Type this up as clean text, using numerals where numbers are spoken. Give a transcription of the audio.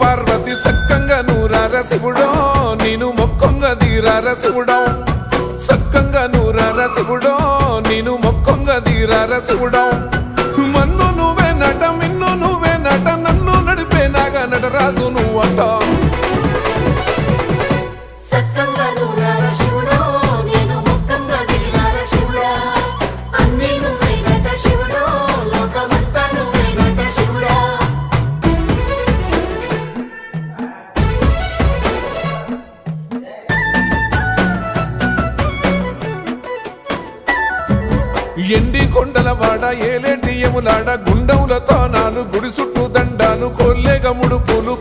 పార్వతి సక్కంగా నూరార శివుడో నేను మొక్కంగా తీరార శివుడో సక్కంగా నూరార శివుడో నేను మొక్కంగా తీరార శివుడో మన్ను నువ్వే నట మిన్ను నువ్వే నట నన్ను నడిపే నాగా నటరాజు నువ్వట ఎండి కొండల వాడ ఏలేటి యములాడ గుండములతో నాలు గుడి చుట్టూ దండాలు కొల్లేగముడు పూలు